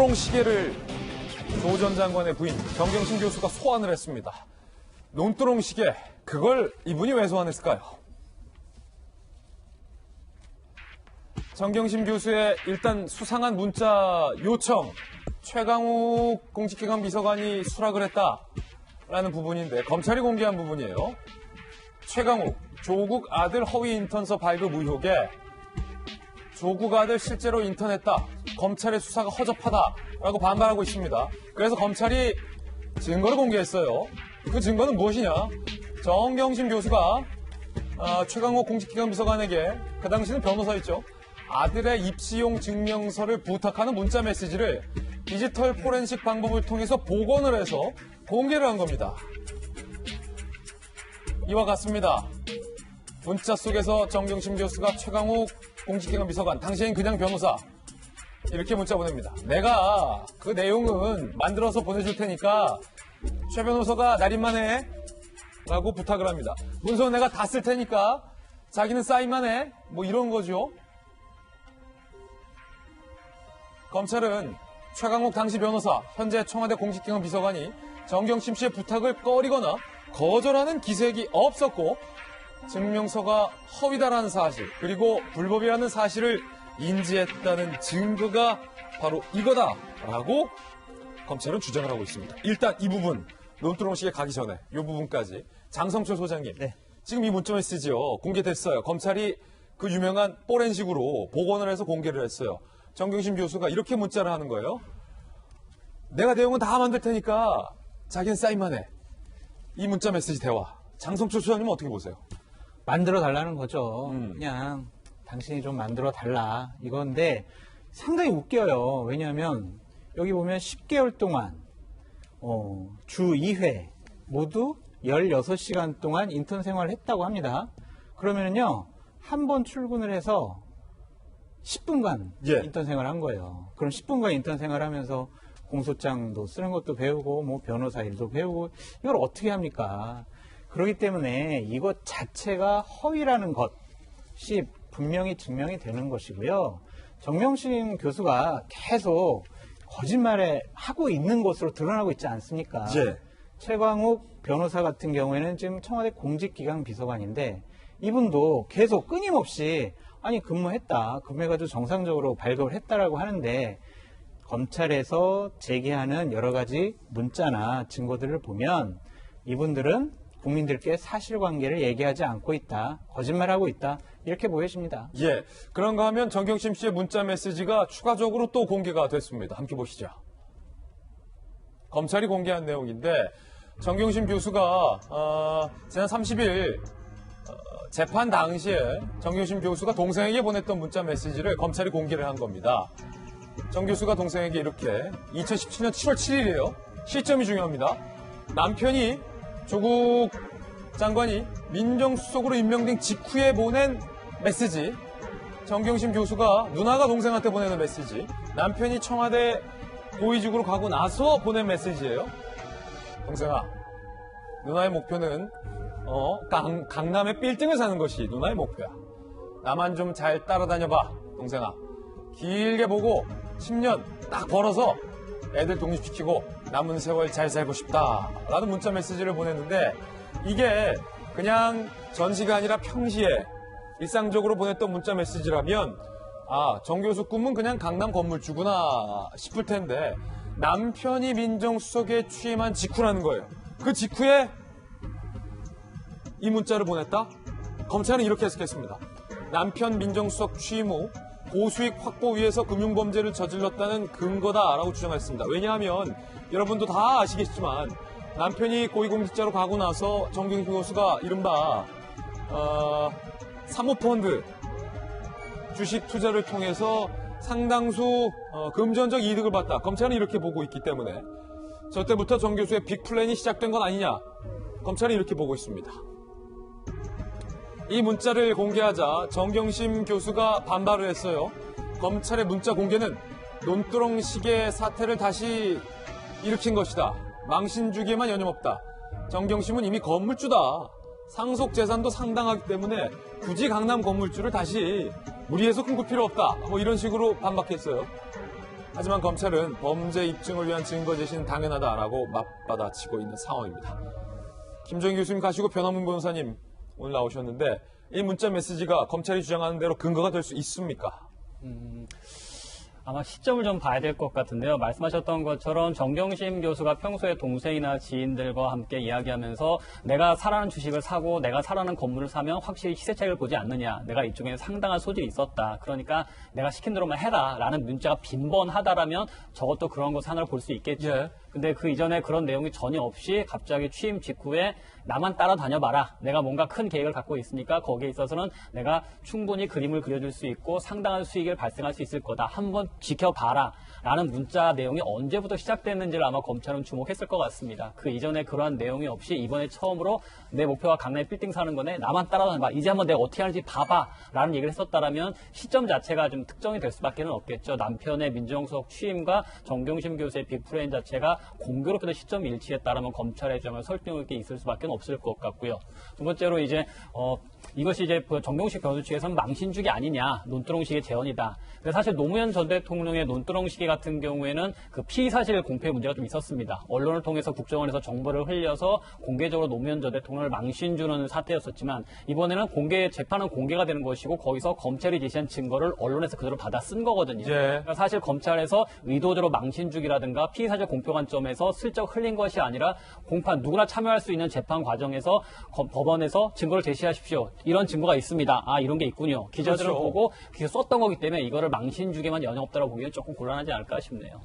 논두렁 시계를 조 전 장관의 부인 정경심 교수가 소환을 했습니다. 논두렁 시계, 그걸 이분이 왜 소환했을까요? 정경심 교수의 일단 수상한 문자 요청, 최강욱 공직기관 비서관이 수락을 했다라는 부분인데 검찰이 공개한 부분이에요. 최강욱, 조국 아들 허위 인턴서 발급 의혹에 조국 아들 실제로 인턴했다, 검찰의 수사가 허접하다라고 반발하고 있습니다. 그래서 검찰이 증거를 공개했어요. 그 증거는 무엇이냐? 정경심 교수가 최강욱 공직기관 비서관에게, 그 당시는 변호사였죠, 아들의 입시용 증명서를 부탁하는 문자 메시지를 디지털 포렌식 방법을 통해서 복원을 해서 공개를 한 겁니다. 이와 같습니다. 문자 속에서 정경심 교수가 최강욱 공직기관 비서관, 당시엔 그냥 변호사, 이렇게 문자 보냅니다. 내가 그 내용은 만들어서 보내줄 테니까 최 변호사가 날인만 해 라고 부탁을 합니다. 문서는 내가 다 쓸 테니까 자기는 사인만 해, 뭐 이런 거죠. 검찰은 최강욱 당시 변호사, 현재 청와대 공직기관 비서관이 정경심 씨의 부탁을 꺼리거나 거절하는 기색이 없었고 증명서가 허위다라는 사실, 그리고 불법이라는 사실을 인지했다는 증거가 바로 이거다라고 검찰은 주장을 하고 있습니다. 일단 이 부분, 논두렁 시계 가기 전에 이 부분까지 장성철 소장님, 네. 지금 이 문자 메시지요, 공개됐어요. 검찰이 그 유명한 포렌식으로 복원을 해서 공개를 했어요. 정경심 교수가 이렇게 문자를 하는 거예요. 내가 내용은 다 만들 테니까 자기는 사인만 해. 이 문자 메시지 대화, 장성철 소장님은 어떻게 보세요? 만들어 달라는 거죠. 그냥 당신이 좀 만들어 달라 이건데 상당히 웃겨요. 왜냐하면 여기 보면 10개월 동안 주 2회 모두 16시간 동안 인턴 생활을 했다고 합니다. 그러면은요, 한 번 출근을 해서 10분간 인턴 생활을 한 거예요. 그럼 10분간 인턴 생활하면서 공소장도 쓰는 것도 배우고 뭐 변호사 일도 배우고 이걸 어떻게 합니까? 그렇기 때문에 이것 자체가 허위라는 것이 분명히 증명이 되는 것이고요. 정경심 교수가 계속 거짓말을 하고 있는 것으로 드러나고 있지 않습니까? 예. 최광욱 변호사 같은 경우에는 지금 청와대 공직기강 비서관인데 이분도 계속 끊임없이 아니 근무했다, 근무해가지고 정상적으로 발급을 했다라고 하는데 검찰에서 제기하는 여러 가지 문자나 증거들을 보면 이분들은 국민들께 사실관계를 얘기하지 않고 있다, 거짓말하고 있다, 이렇게 보여집니다. 예, 그런가 하면 정경심 씨의 문자 메시지가 추가적으로 또 공개가 됐습니다. 함께 보시죠. 검찰이 공개한 내용인데 정경심 교수가 지난 30일 재판 당시에 정경심 교수가 동생에게 보냈던 문자 메시지를 검찰이 공개를 한 겁니다. 정 교수가 동생에게 이렇게, 2017년 7월 7일이에요. 시점이 중요합니다. 남편이 조국 장관이 민정수석으로 임명된 직후에 보낸 메시지, 정경심 교수가 누나가 동생한테 보내는 메시지, 남편이 청와대 고위직으로 가고 나서 보낸 메시지예요. 동생아, 누나의 목표는 강남의 빌딩을 사는 것이 누나의 목표야. 나만 좀 잘 따라다녀봐, 동생아. 길게 보고 10년 딱 벌어서 애들 독립시키고 남은 세월 잘 살고 싶다 라는 문자 메시지를 보냈는데, 이게 그냥 전시가 아니라 평시에 일상적으로 보냈던 문자 메시지라면 정 교수 꿈은 그냥 강남 건물주구나 싶을 텐데 남편이 민정수석에 취임한 직후라는 거예요. 그 직후에 이 문자를 보냈다? 검찰은 이렇게 해석했습니다. 남편 민정수석 취임 후 고수익 확보 위해서 금융범죄를 저질렀다는 근거다라고 주장했습니다. 왜냐하면 여러분도 다 아시겠지만 남편이 고위공직자로 가고 나서 정경심 교수가 이른바 사모펀드 주식 투자를 통해서 상당수 금전적 이득을 봤다. 검찰은 이렇게 보고 있기 때문에 저 때부터 정 교수의 빅플랜이 시작된 건 아니냐. 검찰은 이렇게 보고 있습니다. 이 문자를 공개하자 정경심 교수가 반발을 했어요. 검찰의 문자 공개는 논두렁 시계 사태를 다시 일으킨 것이다. 망신 주기에만 여념없다. 정경심은 이미 건물주다. 상속 재산도 상당하기 때문에 굳이 강남 건물주를 다시 무리해서 꿈꿀 필요 없다. 뭐 이런 식으로 반박했어요. 하지만 검찰은 범죄 입증을 위한 증거 제시는 당연하다라고 맞받아치고 있는 상황입니다. 김정인 교수님 가시고 변화문 변호사님 오늘 나오셨는데 이 문자 메시지가 검찰이 주장하는 대로 근거가 될 수 있습니까? 아마 시점을 좀 봐야 될 것 같은데요. 말씀하셨던 것처럼 정경심 교수가 평소에 동생이나 지인들과 함께 이야기하면서 내가 사라는 주식을 사고 내가 사라는 건물을 사면 확실히 시세 차익을 보지 않느냐. 내가 이쪽에 상당한 소질이 있었다. 그러니까 내가 시킨 대로만 해라. 라는 문자가 빈번하다라면 저것도 그런 거 산을 볼 수 있겠죠. 예. 근데 그 이전에 그런 내용이 전혀 없이 갑자기 취임 직후에 나만 따라다녀봐라. 내가 뭔가 큰 계획을 갖고 있으니까 거기에 있어서는 내가 충분히 그림을 그려줄 수 있고 상당한 수익을 발생할 수 있을 거다. 한번 지켜봐라. 라는 문자 내용이 언제부터 시작됐는지를 아마 검찰은 주목했을 것 같습니다. 그 이전에 그러한 내용이 없이 이번에 처음으로 내 목표가 강남에 빌딩 사는 거네. 나만 따라다녀봐. 이제 한번 내가 어떻게 하는지 봐봐. 라는 얘기를 했었다라면 시점 자체가 좀 특정이 될 수밖에 없겠죠. 남편의 민정수석 취임과 정경심 교수의 빅프레임 자체가 공교롭게도 시점이 일치했다라면 검찰의 주장을 설득력 있게 있을 수밖에 없을 것 같고요. 두 번째로 이제 이것이 이제 정경심 교수 측에서는 망신주기 아니냐, 논두렁식의 재현이다. 근데 사실 노무현 전 대통령의 논두렁식이 같은 경우에는 그 피의사실 공표의 문제가 좀 있었습니다. 언론을 통해서 국정원에서 정보를 흘려서 공개적으로 노무현 전 대통령을 망신주는 사태였었지만 이번에는 재판은 공개가 되는 것이고 거기서 검찰이 제시한 증거를 언론에서 그대로 받아 쓴 거거든요. 예. 그러니까 사실 검찰에서 의도적으로 망신주기라든가 피의사실 공표 관점에서 슬쩍 흘린 것이 아니라 공판 누구나 참여할 수 있는 재판 과정에서 법원에서 증거를 제시하십시오. 이런 증거가 있습니다. 아, 이런 게 있군요. 기자들은 그렇죠. 보고 그게 썼던 거기 때문에 이거를 망신주기만 연연없다고 보기에는 조금 곤란하지 않을까 싶네요.